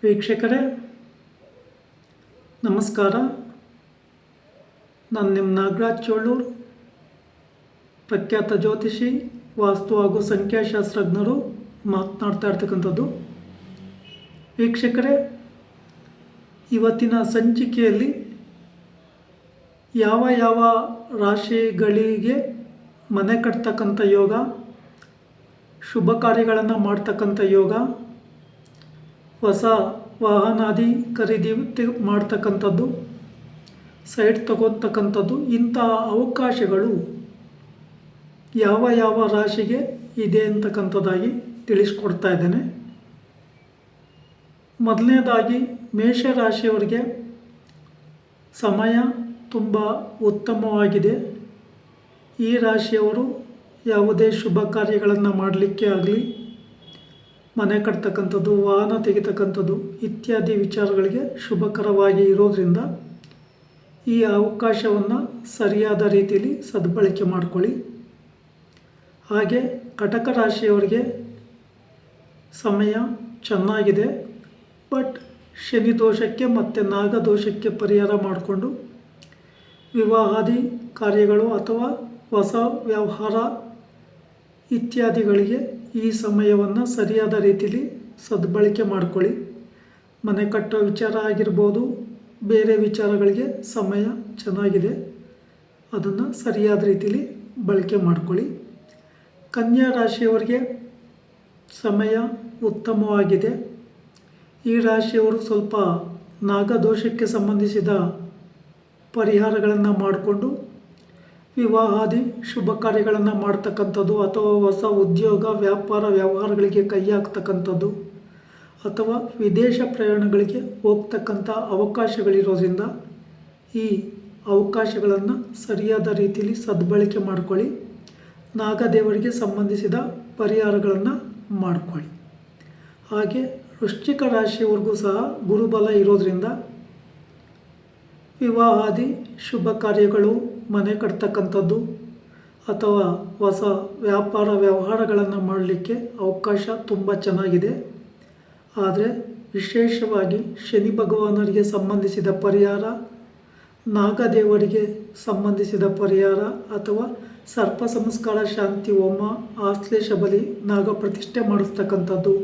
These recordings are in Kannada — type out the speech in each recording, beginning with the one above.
ವೀಕ್ಷಕರೇ ನಮಸ್ಕಾರ. ನಾನು ನಿಮ್ಮ ನಾಗರಾಜ್ ಚೋಳೂರು, ಪ್ರಖ್ಯಾತ ಜ್ಯೋತಿಷಿ, ವಾಸ್ತು ಹಾಗೂ ಸಂಖ್ಯಾಶಾಸ್ತ್ರಜ್ಞರು ಮಾತನಾಡ್ತಾ ಇರ್ತಕ್ಕಂಥದ್ದು. ವೀಕ್ಷಕರೇ, ಇವತ್ತಿನ ಸಂಚಿಕೆಯಲ್ಲಿ ಯಾವ ಯಾವ ರಾಶಿಗಳಿಗೆ ಮನೆ ಕಟ್ತಕ್ಕಂಥ ಯೋಗ, ಶುಭ ಕಾರ್ಯಗಳನ್ನು ಮಾಡ್ತಕ್ಕಂಥ ಯೋಗ, ಹೊಸ ವಾಹನಾದಿ ಖರೀದಿ ಮಾಡ್ತಕ್ಕಂಥದ್ದು, ಸೈಟ್ ತಗೊತಕ್ಕಂಥದ್ದು, ಇಂತಹ ಅವಕಾಶಗಳು ಯಾವ ಯಾವ ರಾಶಿಗೆ ಇದೆ ಅಂತಕ್ಕಂಥದ್ದಾಗಿ ತಿಳಿಸ್ಕೊಡ್ತಾ ಇದ್ದೇನೆ. ಮೊದಲನೇದಾಗಿ ಮೇಷರಾಶಿಯವರಿಗೆ ಸಮಯ ತುಂಬ ಉತ್ತಮವಾಗಿದೆ. ಈ ರಾಶಿಯವರು ಯಾವುದೇ ಶುಭ ಕಾರ್ಯಗಳನ್ನು ಮಾಡಲಿಕ್ಕೆ ಆಗಲಿ, ಮನೆ ಕಟ್ತಕ್ಕಂಥದ್ದು, ವಾಹನ ತೆಗಿತಕ್ಕಂಥದ್ದು ಇತ್ಯಾದಿ ವಿಚಾರಗಳಿಗೆ ಶುಭಕರವಾಗಿ ಇರೋದರಿಂದ ಈ ಅವಕಾಶವನ್ನು ಸರಿಯಾದ ರೀತಿಯಲ್ಲಿ ಸದ್ಬಳಕೆ ಮಾಡಿಕೊಳ್ಳಿ. ಹಾಗೆ ಕಟಕ ರಾಶಿಯವರಿಗೆ ಸಮಯ ಚೆನ್ನಾಗಿದೆ, ಬಟ್ ಶನಿ ದೋಷಕ್ಕೆ ಮತ್ತು ನಾಗದೋಷಕ್ಕೆ ಪರಿಹಾರ ಮಾಡಿಕೊಂಡು ವಿವಾಹಾದಿ ಕಾರ್ಯಗಳು ಅಥವಾ ಹೊಸ ವ್ಯವಹಾರ ಇತ್ಯಾದಿಗಳಿಗೆ ಈ ಸಮಯವನ್ನು ಸರಿಯಾದ ರೀತಿಯಲ್ಲಿ ಸದ್ಬಳಕೆ ಮಾಡಿಕೊಳ್ಳಿ. ಮನೆ ಕಟ್ಟೋ ವಿಚಾರ ಆಗಿರ್ಬೋದು, ಬೇರೆ ವಿಚಾರಗಳಿಗೆ ಸಮಯ ಚೆನ್ನಾಗಿದೆ, ಅದನ್ನು ಸರಿಯಾದ ರೀತಿಯಲ್ಲಿ ಬಳಕೆ ಮಾಡಿಕೊಳ್ಳಿ. ಕನ್ಯಾ ರಾಶಿಯವರಿಗೆ ಸಮಯ ಉತ್ತಮವಾಗಿದೆ. ಈ ರಾಶಿಯವರು ಸ್ವಲ್ಪ ನಾಗದೋಷಕ್ಕೆ ಸಂಬಂಧಿಸಿದ ಪರಿಹಾರಗಳನ್ನು ಮಾಡಿಕೊಂಡು ವಿವಾಹಾದಿ ಶುಭ ಕಾರ್ಯಗಳನ್ನು ಮಾಡ್ತಕ್ಕಂಥದ್ದು ಅಥವಾ ಹೊಸ ಉದ್ಯೋಗ ವ್ಯಾಪಾರ ವ್ಯವಹಾರಗಳಿಗೆ ಕೈ ಹಾಕ್ತಕ್ಕಂಥದ್ದು ಅಥವಾ ವಿದೇಶ ಪ್ರಯಾಣಗಳಿಗೆ ಹೋಗ್ತಕ್ಕಂಥ ಅವಕಾಶಗಳಿರೋದ್ರಿಂದ ಈ ಅವಕಾಶಗಳನ್ನು ಸರಿಯಾದ ರೀತಿಯಲ್ಲಿ ಸದ್ಬಳಕೆ ಮಾಡಿಕೊಳ್ಳಿ. ನಾಗದೇವರಿಗೆ ಸಂಬಂಧಿಸಿದ ಪರಿಹಾರಗಳನ್ನು ಮಾಡಿಕೊಳ್ಳಿ. ಹಾಗೆ ವೃಶ್ಚಿಕ ರಾಶಿಯವರೆಗೂ ಸಹ ಗುರುಬಲ ಇರೋದರಿಂದ ವಿವಾಹಾದಿ ಶುಭ ಕಾರ್ಯಗಳು, ಮನೆ ಕಟ್ತಕ್ಕಂಥದ್ದು ಅಥವಾ ಹೊಸ ವ್ಯಾಪಾರ ವ್ಯವಹಾರಗಳನ್ನು ಮಾಡಲಿಕ್ಕೆ ಅವಕಾಶ ತುಂಬ ಚೆನ್ನಾಗಿದೆ. ಆದರೆ ವಿಶೇಷವಾಗಿ ಶನಿ ಭಗವಾನರಿಗೆ ಸಂಬಂಧಿಸಿದ ಪರಿಹಾರ, ನಾಗದೇವರಿಗೆ ಸಂಬಂಧಿಸಿದ ಪರಿಹಾರ ಅಥವಾ ಸರ್ಪ ಸಂಸ್ಕಾರ ಶಾಂತಿ ಹೋಮ, ಆಶ್ಲೇಷ ಬಲಿ, ನಾಗ ಪ್ರತಿಷ್ಠೆ ಮಾಡಿಸ್ತಕ್ಕಂಥದ್ದು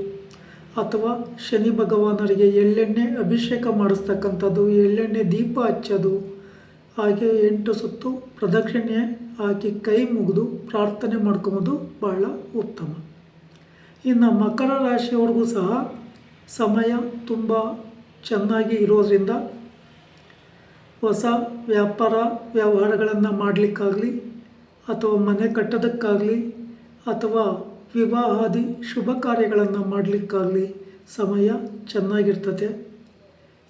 ಅಥವಾ ಶನಿ ಭಗವಾನರಿಗೆ ಎಳ್ಳೆಣ್ಣೆ ಅಭಿಷೇಕ ಮಾಡಿಸ್ತಕ್ಕಂಥದ್ದು, ಎಳ್ಳೆಣ್ಣೆ ದೀಪ ಹಚ್ಚೋದು, ಹಾಗೆ 8 ಸುತ್ತು ಪ್ರದಕ್ಷಿಣೆ ಹಾಕಿ ಕೈ ಮುಗಿದು ಪ್ರಾರ್ಥನೆ ಮಾಡ್ಕೊಬೋದು ಬಹಳ ಉತ್ತಮ. ಇನ್ನು ಮಕರ ರಾಶಿಯವ್ರಿಗೂ ಸಹ ಸಮಯ ತುಂಬ ಚೆನ್ನಾಗಿ ಇರೋದರಿಂದ ಹೊಸ ವ್ಯಾಪಾರ ವ್ಯವಹಾರಗಳನ್ನು ಮಾಡಲಿಕ್ಕಾಗಲಿ ಅಥವಾ ಮನೆ ಕಟ್ಟೋದಕ್ಕಾಗಲಿ ಅಥವಾ ವಿವಾಹಾದಿ ಶುಭ ಕಾರ್ಯಗಳನ್ನು ಮಾಡಲಿಕ್ಕಾಗಲಿ ಸಮಯ ಚೆನ್ನಾಗಿರ್ತದೆ.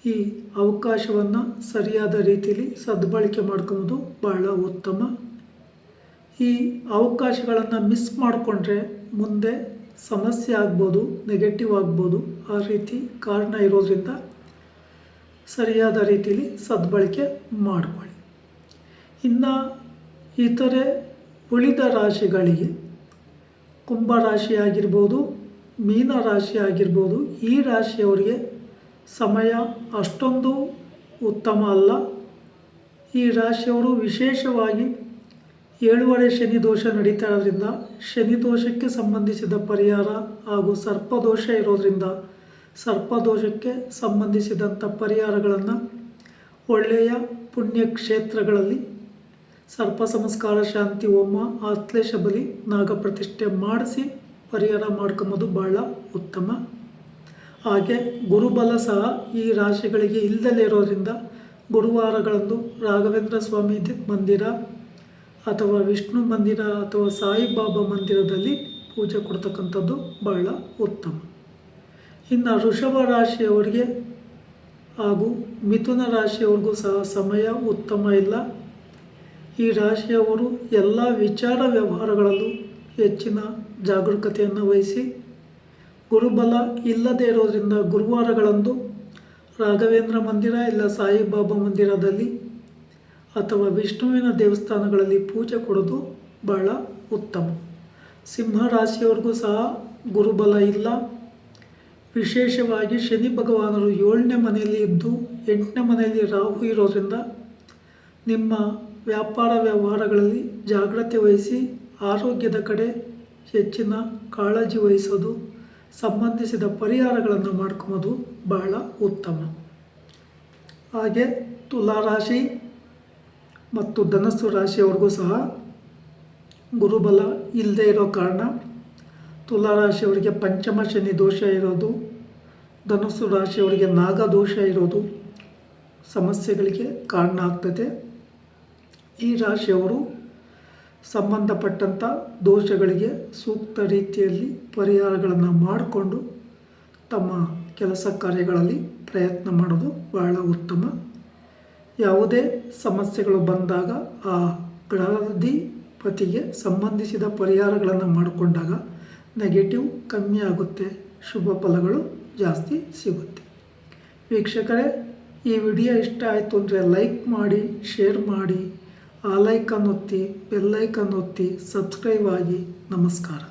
ಈ ಅವಕಾಶವನ್ನು ಸರಿಯಾದ ರೀತಿಯಲ್ಲಿ ಸದ್ಬಳಕೆ ಮಾಡ್ಕೊಬೋದು ಬಹಳ ಉತ್ತಮ. ಈ ಅವಕಾಶಗಳನ್ನು ಮಿಸ್ ಮಾಡಿಕೊಂಡ್ರೆ ಮುಂದೆ ಸಮಸ್ಯೆ ಆಗ್ಬೋದು, ನೆಗೆಟಿವ್ ಆಗ್ಬೋದು. ಆ ರೀತಿ ಕಾರಣ ಇರೋದ್ರಿಂದ ಸರಿಯಾದ ರೀತಿಯಲ್ಲಿ ಸದ್ಬಳಕೆ ಮಾಡಿಕೊಳ್ಳಿ. ಇನ್ನು ಇತರೆ ಉಳಿದ ರಾಶಿಗಳಿಗೆ ಕುಂಭರಾಶಿ ಆಗಿರ್ಬೋದು, ಮೀನ ರಾಶಿ ಆಗಿರ್ಬೋದು, ಈ ರಾಶಿಯವರಿಗೆ ಸಮಯ ಅಷ್ಟೊಂದು ಉತ್ತಮ ಅಲ್ಲ. ಈ ರಾಶಿಯವರು ವಿಶೇಷವಾಗಿ 7ನೇ ಶನಿ ದೋಷ ನಡೀತಾ ಇರೋದ್ರಿಂದ ಶನಿ ದೋಷಕ್ಕೆ ಸಂಬಂಧಿಸಿದ ಪರಿಹಾರ ಹಾಗೂ ಸರ್ಪದೋಷ ಇರೋದರಿಂದ ಸರ್ಪದೋಷಕ್ಕೆ ಸಂಬಂಧಿಸಿದಂಥ ಪರಿಹಾರಗಳನ್ನು ಒಳ್ಳೆಯ ಪುಣ್ಯಕ್ಷೇತ್ರಗಳಲ್ಲಿ ಸರ್ಪ ಸಂಸ್ಕಾರ ಶಾಂತಿ ಹೋಮ, ಆಶ್ಲೇಷ ಬಲಿ, ನಾಗ ಪ್ರತಿಷ್ಠೆ ಮಾಡಿಸಿ ಪರಿಹಾರ ಮಾಡ್ಕೊಂಬೋದು ಬಹಳ ಉತ್ತಮ. ಹಾಗೆ ಗುರುಬಲ ಸಹ ಈ ರಾಶಿಗಳಿಗೆ ಇಲ್ಲದಲ್ಲೇ ಇರೋದ್ರಿಂದ ಗುರುವಾರಗಳಂದು ರಾಘವೇಂದ್ರ ಸ್ವಾಮಿ ಮಂದಿರ ಅಥವಾ ವಿಷ್ಣು ಮಂದಿರ ಅಥವಾ ಸಾಯಿಬಾಬಾ ಮಂದಿರದಲ್ಲಿ ಪೂಜೆ ಕೊಡ್ತಕ್ಕಂಥದ್ದು ಬಹಳ ಉತ್ತಮ. ಇನ್ನು ವೃಷಭ ರಾಶಿಯವರಿಗೆ ಹಾಗೂ ಮಿಥುನ ರಾಶಿಯವ್ರಿಗೂ ಸಹ ಸಮಯ ಉತ್ತಮ ಇಲ್ಲ. ಈ ರಾಶಿಯವರು ಎಲ್ಲ ವಿಚಾರ ವ್ಯವಹಾರಗಳಲ್ಲೂ ಹೆಚ್ಚಿನ ಜಾಗರೂಕತೆಯನ್ನು ವಹಿಸಿ, ಗುರುಬಲ ಇಲ್ಲದೇ ಇರೋದರಿಂದ ಗುರುವಾರಗಳಂದು ರಾಘವೇಂದ್ರ ಮಂದಿರ ಇಲ್ಲ ಸಾಯಿಬಾಬಾ ಮಂದಿರದಲ್ಲಿ ಅಥವಾ ವಿಷ್ಣುವಿನ ದೇವಸ್ಥಾನಗಳಲ್ಲಿ ಪೂಜೆ ಕೊಡೋದು ಬಹಳ ಉತ್ತಮ. ಸಿಂಹ ರಾಶಿಯವ್ರಿಗೂ ಸಹ ಗುರುಬಲ ಇಲ್ಲ. ವಿಶೇಷವಾಗಿ ಶನಿ ಭಗವಾನರು 7ನೇ ಮನೆಯಲ್ಲಿ ಇದ್ದು 8ನೇ ಮನೆಯಲ್ಲಿ ರಾಹು ಇರೋದ್ರಿಂದ ನಿಮ್ಮ ವ್ಯಾಪಾರ ವ್ಯವಹಾರಗಳಲ್ಲಿ ಜಾಗ್ರತೆ ವಹಿಸಿ ಆರೋಗ್ಯದ ಕಡೆ ಹೆಚ್ಚಿನ ಕಾಳಜಿ ವಹಿಸೋದು, ಸಂಬಂಧಿಸಿದ ಪರಿಹಾರಗಳನ್ನು ಮಾಡ್ಕೊಳ್ಳೋದು ಬಹಳ ಉತ್ತಮ. ಹಾಗೆ ತುಲಾ ರಾಶಿ ಮತ್ತು ಧನಸ್ಸು ರಾಶಿಯವ್ರಿಗೂ ಸಹ ಗುರುಬಲ ಇಲ್ಲದೆ ಇರೋ ಕಾರಣ ತುಲಾ ರಾಶಿಯವರಿಗೆ ಪಂಚಮ ಶನಿ ದೋಷ ಇರೋದು, ಧನಸ್ಸು ರಾಶಿಯವರಿಗೆ ನಾಗದೋಷ ಇರೋದು ಸಮಸ್ಯೆಗಳಿಗೆ ಕಾರಣ ಆಗ್ತದೆ. ಈ ರಾಶಿಯವರು ಸಂಬಂಧಪಟ್ಟಂಥ ದೋಷಗಳಿಗೆ ಸೂಕ್ತ ರೀತಿಯಲ್ಲಿ ಪರಿಹಾರಗಳನ್ನು ಮಾಡಿಕೊಂಡು ತಮ್ಮ ಕೆಲಸ ಕಾರ್ಯಗಳಲ್ಲಿ ಪ್ರಯತ್ನ ಮಾಡೋದು ಬಹಳ ಉತ್ತಮ. ಯಾವುದೇ ಸಮಸ್ಯೆಗಳು ಬಂದಾಗ ಆ ಗ್ರಹಾಧಿಪತಿಗೆ ಸಂಬಂಧಿಸಿದ ಪರಿಹಾರಗಳನ್ನು ಮಾಡಿಕೊಂಡಾಗ ನೆಗೆಟಿವ್ ಕಮ್ಮಿ ಆಗುತ್ತೆ, ಶುಭ ಫಲಗಳು ಜಾಸ್ತಿ ಸಿಗುತ್ತೆ. ವೀಕ್ಷಕರೇ, ಈ ವಿಡಿಯೋ ಇಷ್ಟ ಆಯಿತು ಅಂದರೆ ಲೈಕ್ ಮಾಡಿ, ಶೇರ್ ಮಾಡಿ, ಆ ಲೈಕನ್ನು ಒತ್ತಿ, ಬೆಲ್ಲೈಕನ್ನು ಒತ್ತಿ, ಸಬ್ಸ್ಕ್ರೈಬ್ ಆಗಿ. ನಮಸ್ಕಾರ.